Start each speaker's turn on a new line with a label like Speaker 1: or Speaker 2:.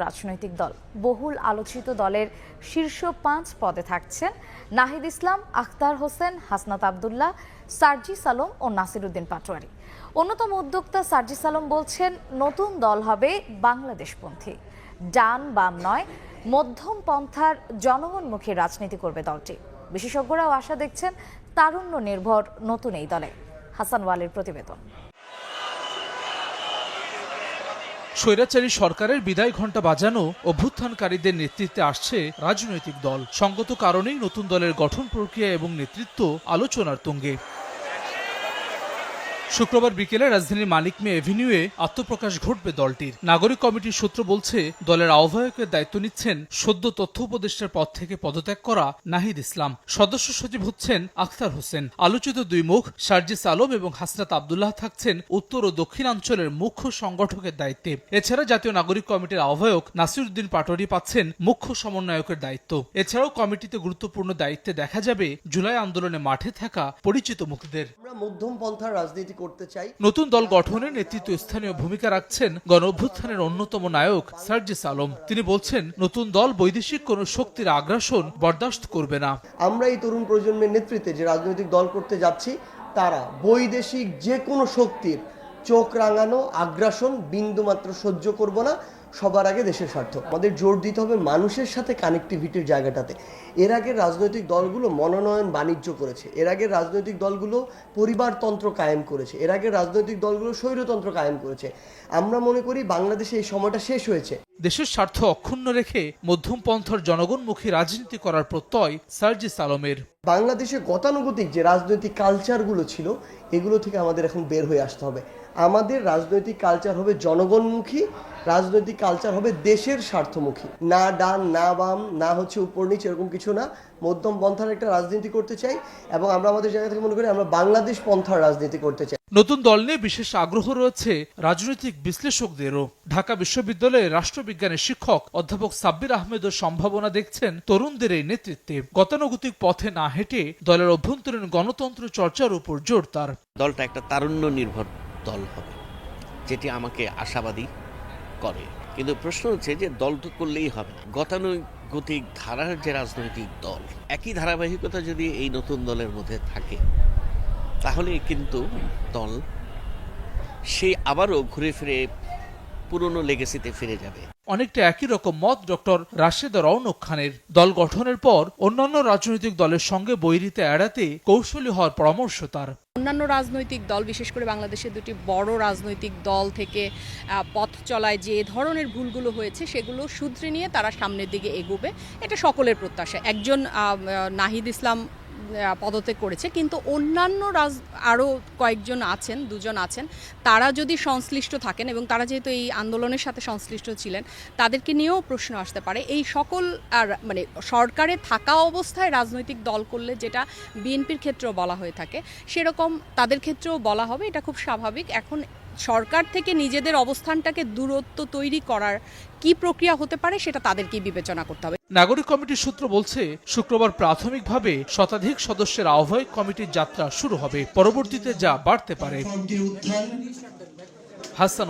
Speaker 1: রাজনৈতিক দল বহুল আলোচিত দলের শীর্ষ 5 পদে থাকছেন নাহিদ ইসলাম, আখতার হোসেন, হাসনাত আব্দুল্লাহ, সার্জিস আলম ও নাসিরউদ্দিন পাটোয়ারি। অন্যতম উদ্যোক্তা সার্জিস আলম বলছেন, নতুন দল হবে বাংলাদেশপন্থী, ডান বাম নয়, মধ্যম পন্থার জনগণমুখী রাজনীতি করবে দলটি। বিশেষজ্ঞরাও আশা দেখছেন তারুণ্য নির্ভর নতুন এই দলে। হাসান ওয়ালির প্রতিবেদন।
Speaker 2: স্বৈরাচারী সরকারের বিদায় ঘণ্টা বাজানো অভ্যুত্থানকারীদের নেতৃত্বে আসছে রাজনৈতিক দল। সঙ্গত কারণেই নতুন দলের গঠন প্রক্রিয়া এবং নেতৃত্ব আলোচনার তুঙ্গে। শুক্রবার বিকেলে রাজধানীর মানিক মে এভিনিউয়ে আত্মপ্রকাশ ঘটবে দলটির। নাগরিক কমিটির সূত্র বলছে, দলের আহ্বায়কের দায়িত্ব নিচ্ছেন সদ্য তথ্য উপদেষ্টার পদ থেকে পদত্যাগ করা নাহিদ ইসলাম। সদস্য সচিব হচ্ছেন আখতার হোসেন। আলোচিত দুই মুখ সার্জিস আলম এবং হাসনাত আব্দুল্লাহ থাকছেন উত্তর ও দক্ষিণাঞ্চলের মুখ্য সংগঠকের দায়িত্বে। এছাড়া জাতীয় নাগরিক কমিটির আহ্বায়ক নাসিরউদ্দিন পাটোয়ারি পাচ্ছেন মুখ্য সমন্বয়কের দায়িত্ব। এছাড়াও কমিটিতে গুরুত্বপূর্ণ দায়িত্বে দেখা যাবে জুলাই আন্দোলনে মাঠে থাকা পরিচিত মুখদের।
Speaker 3: মধ্যম পন্থার রাজনীতি করতে চাই।
Speaker 2: নতুন দল গঠনের নেতৃত্ব স্থানীয় ভূমিকা রাখছেন গণ অভ্যুত্থানের অন্যতম নায়ক সার্জিস আলম। তিনি বলছেন, নতুন দল বৈদেশিক কোন শক্তির আগ্রাসন বরদাস্ত করবে না।
Speaker 3: আমরা এই তরুণ প্রজন্মের নেতৃত্বে যে রাজনৈতিক দল করতে যাচ্ছি, তারা বৈদেশিক যে কোনো শক্তির চোখ রাঙানো আগ্রাসন বিন্দুমাত্র সহ্য করব না। সবার আগে দেশের স্বার্থ। আমাদের জোর দিতে হবে মানুষের সাথে কানেক্টিভিটির জায়গাটাতে। এর আগে রাজনৈতিক দলগুলো মনোনয়ন বাণিজ্য করেছে, এর আগে রাজনৈতিক দলগুলো পরিবারতন্ত্র কায়েম করেছে, এর আগে রাজনৈতিক দলগুলো স্বৈরতন্ত্র কায়েম করেছে। আমরা মনে করি বাংলাদেশে এই সময়টা শেষ হয়েছে।
Speaker 2: দেশের স্বার্থ অক্ষুণ্ণ রেখে মধ্যম পন্থার জনগণমুখী রাজনীতি করার প্রত্যয় সার্জিস আলমের।
Speaker 3: বাংলাদেশে গতানুগতিক যে রাজনৈতিক কালচারগুলো ছিল, এগুলো থেকে আমাদের এখন বের হয়ে আসতে হবে। আমাদের রাজনৈতিক কালচার হবে জনগণমুখী, রাজনৈতিক কালচার হবে দেশের স্বার্থমুখী। না ডান না বাম না হচ্ছে উপর নিচ, এরকম কিছু না। মধ্যম পন্থার একটা রাজনীতি করতে চাই এবং আমরা আমাদের জায়গা থেকে মনে করি আমরা বাংলাদেশ পন্থার রাজনীতি করতে চাই।
Speaker 2: নতুন দল নিয়ে বিশেষ আগ্রহ রয়েছে রাজনৈতিক বিশ্লেষকদেরও। ঢাকা বিশ্ববিদ্যালয়ের রাষ্ট্রবিজ্ঞানের শিক্ষক অধ্যাপক সাব্বির আহমেদও সম্ভাবনা দেখছেন তরুণদের এই নেতৃত্বে। গতানুগতিক পথে না হেঁটে দলের অভ্যন্তরীণ গণতন্ত্র চর্চার উপর জোর তার।
Speaker 4: দলটা একটা তারুণ্য নির্ভর দল হবে, যেটি আমাকে আশাবাদী করে। কিন্তু প্রশ্ন হচ্ছে যে দল তো করলেই হবে না। গতানুগতিক ধারার যে রাজনৈতিক দল, একই ধারাবাহিকতা যদি এই নতুন দলের মধ্যে থাকে, তাহলে কিন্তু দল সে আবারও ঘুরে ফিরে পুরনো লেগেসিতে ফিরে যাবে।
Speaker 2: অনেকটা একই রকম মত ডক্টর রাশেদা রওনক খানের। দল গঠনের পর অন্যান্য রাজনৈতিক দলের সঙ্গে বৈরিতা এড়াতে কৌশলী হওয়ার পরামর্শ তার।
Speaker 5: অন্যান্য রাজনৈতিক দল, বিশেষ করে বাংলাদেশের দুটি বড় রাজনৈতিক দল থেকে পথ চলায় যে ধরনের ভুলগুলো হয়েছে, সেগুলো শুধরে নিয়ে তারা সামনের দিকে এগোবে, এটা সকলের প্রত্যাশা। একজন নাহিদ ইসলাম পদত্যাগ করেছে, কিন্তু অন্যান্য আরও কয়েকজন আছেন, দুজন আছেন, তারা যদি সংশ্লিষ্ট থাকেন এবং তারা যেহেতু এই আন্দোলনের সাথে সংশ্লিষ্ট ছিলেন, তাদেরকে নিয়েও প্রশ্ন আসতে পারে। এই সকল মানে সরকারে থাকা অবস্থায় রাজনৈতিক দল করলে যেটা বিএনপির ক্ষেত্রেও বলা হয়ে থাকে, সেরকম তাদের ক্ষেত্রেও বলা হবে। এটা খুব স্বাভাবিক। এখন সরকার থেকে নিজেদের অবস্থানটাকে দূরত্ব তৈরি করার কি প্রক্রিয়া হতে পারে, সেটা তাদেরকেই বিবেচনা করতে হবে।
Speaker 2: নাগরিক কমিটির সূত্র বলছে, শুক্রবার প্রাথমিকভাবে শতাধিক সদস্যের আহ্বায়ক কমিটির যাত্রা শুরু হবে। পরবর্তীতে যা বাড়তে পারে। হাসান